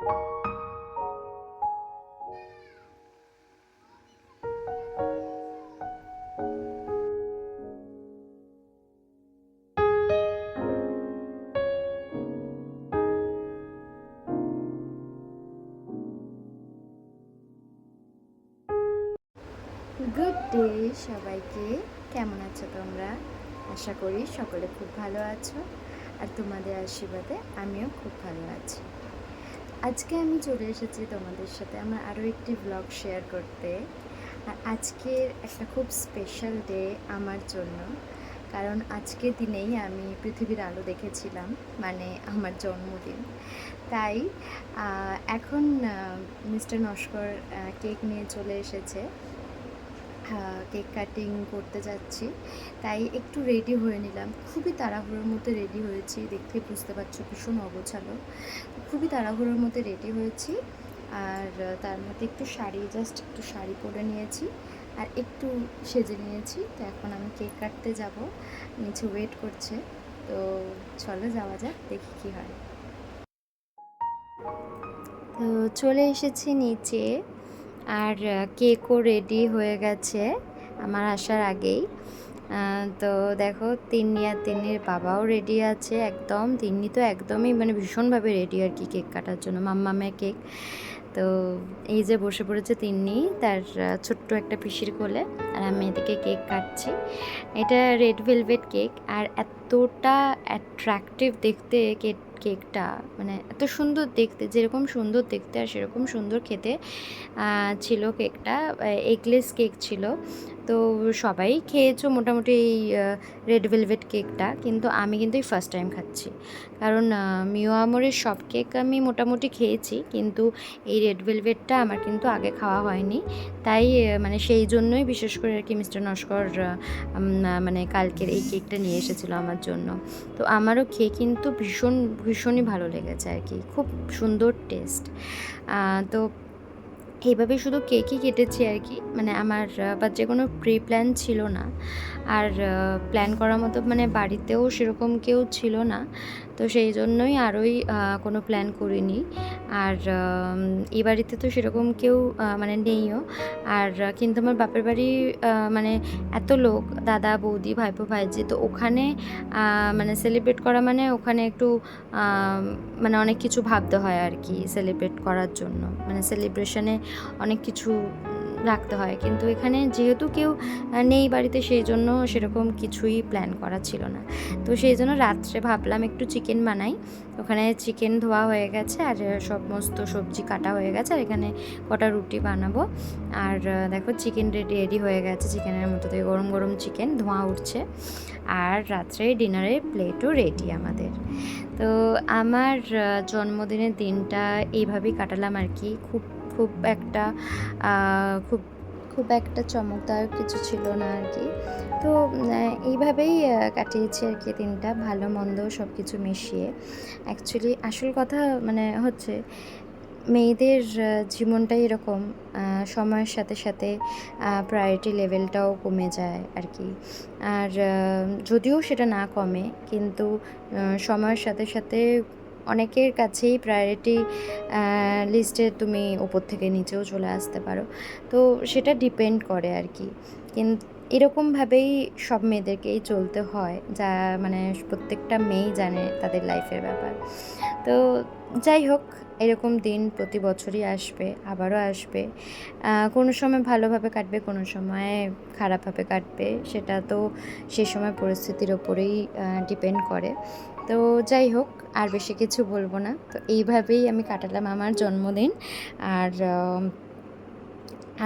Good day সবাইকে। কেমন আছো তোমরা? আশা করি সকলে খুব ভালো আছো, আর তোমাদের আশীর্বাদে আমিও খুব ভালো আছি। আজকে আমি চলে এসেছি তোমাদের সাথে আমার আরও একটি ব্লগ শেয়ার করতে। আর আজকের একটা খুব স্পেশাল ডে আমার জন্য, কারণ আজকের দিনেই আমি পৃথিবীর আলো দেখেছিলাম, মানে আমার জন্মদিন। তাই এখন মিস্টার নস্কর কেক নিয়ে চলে এসেছে, কেক কাটিং করতে যাচ্ছি। তাই একটু রেডি হয়ে নিলাম, খুবই তাড়াহুড়োর মধ্যে রেডি হয়েছি, দেখতে বুঝতে পারছো ভীষণ অগোছালো। খুবই তাড়াহুড়োর মধ্যে রেডি হয়েছি, আর তার মধ্যে একটু শাড়ি পরে নিয়েছি আর একটু সেজে নিয়েছি। তো এখন আমি কেক কাটতে যাব, নিচে ওয়েট করছে। তো চলো যাওয়া যাক, দেখি কী হয়। তো চলে এসেছি নিচে, আর কেকও রেডি হয়ে গেছে আমার আসার আগেই। তো দেখো, তিন্নি আর তিন্নির বাবাও রেডি আছে একদম। তিন্নি তো একদমই মানে ভীষণভাবে রেডি আর কি কেক কাটার জন্য, মাম্মামের কেক। তো এই যে বসে পড়েছে তিন্নি তার ছোট্ট একটা পিসির কোলে, আর আমি এদিকে কেক কাটছি। এটা রেড ভেলভেট কেক, আর এতটা অ্যাট্রাকটিভ দেখতে কেকটা, মানে এত সুন্দর দেখতে, যেরকম সুন্দর দেখতে আর সেরকম সুন্দর খেতে ছিল কেকটা। এগলেস কেক ছিল। তো সবাই খেয়েছো মোটামুটি এই রেড ভেলভেট কেকটা, কিন্তু আমি কিন্তু এই ফার্স্ট টাইম খাচ্ছি। কারণ মিও আমরের সব কেক আমি মোটামুটি খেয়েছি, কিন্তু এই রেড ভেলভেটটা আমার কিন্তু আগে খাওয়া হয়নি। তাই মানে সেই জন্যই বিশেষ করে আর কি মিস্টার নস্কর মানে কালকের এই কেকটা নিয়ে এসেছিলো আমার জন্য। তো আমারও খেয়ে কিন্তু ভীষণই ভালো লেগেছে আর কি, খুব সুন্দর টেস্ট। তো এইভাবে শুধু কেকই কেটেছি আর কি, মানে আমার বা যে কোনো প্রি প্ল্যান ছিল না, আর প্ল্যান করার মতো মানে বাড়িতেও সেরকম কেউ ছিল না। তো সেই জন্যই আরোই কোনো প্ল্যান করিনি। আর এই বাড়িতে তো সেরকম কেউ মানে নেইও। আর কিন্তু আমার বাপের বাড়ি মানে এত লোক, দাদা বৌদি ভাইপো ভাইজি, তো ওখানে মানে সেলিব্রেট করা মানে ওখানে একটু মানে অনেক কিছু ভাবতে হয় আর কি সেলিব্রেট করার জন্য, মানে সেলিব্রেশনে অনেক কিছু রাখতে হয়। কিন্তু এখানে যেহেতু কেউ নেই বাড়িতে, সেই জন্য সেরকম কিছুই প্ল্যান করা ছিল না। তো সেই জন্য রাত্রে ভাবলাম একটু চিকেন বানাই। ওখানে চিকেন ধোয়া হয়ে গেছে, আর সমস্ত সবজি কাটা হয়ে গেছে, আর এখানে কটা রুটি বানাবো। আর দেখো চিকেন রেডি হয়ে গেছে, চিকেনের মতো থেকে গরম গরম চিকেন ধোঁয়া উঠছে। আর রাত্রে ডিনারের প্লেটও রেডি আমাদের। তো আমার জন্মদিনের দিনটা এইভাবেই কাটালাম আর কি। খুব একটা খুব খুব একটা চমকদায়ক কিছু ছিল না আর কি। তো এইভাবেই কাটিয়েছি আর কি দিনটা, ভালো মন্দ সব কিছু মিশিয়ে। অ্যাকচুয়ালি আসল কথা মানে হচ্ছে, মেয়েদের জীবনটাই এরকম, সময়ের সাথে সাথে প্রায়োরিটি লেভেলটাও কমে যায় আর কি। আর যদিও সেটা না কমে, কিন্তু সময়ের সাথে সাথে অনেকের কাছেই প্রায়োরিটি লিস্টে তুমি ওপর থেকে নিচেও চলে আসতে পারো। তো সেটা ডিপেন্ড করে আর কি। কিন্তু এরকমভাবেই সব মেয়েদেরকেই চলতে হয়, যা মানে প্রত্যেকটা মেয়েই জানে তাদের লাইফের ব্যাপার। তো যাই হোক, এরকম দিন প্রতি বছরই আসবে, আবারও আসবে। কোনো সময় ভালোভাবে কাটবে, কোনো সময় খারাপভাবে কাটবে, সেটা তো সে সময় পরিস্থিতির ওপরেই ডিপেন্ড করে। তো যাই হোক, আর বেশি কিছু বলবো না। তো এইভাবেই আমি কাটালাম আমার জন্মদিন। আর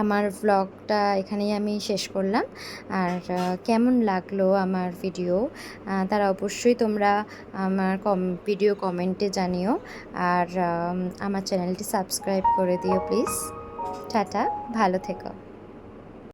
আমার ভ্লগটা এখানেই আমি শেষ করলাম। আর কেমন লাগলো আমার ভিডিও, তারা অবশ্যই তোমরা আমার ভিডিও কমেন্টে জানিও। আর আমার চ্যানেলটি সাবস্ক্রাইব করে দিও প্লিজ। টাটা, ভালো থেকো।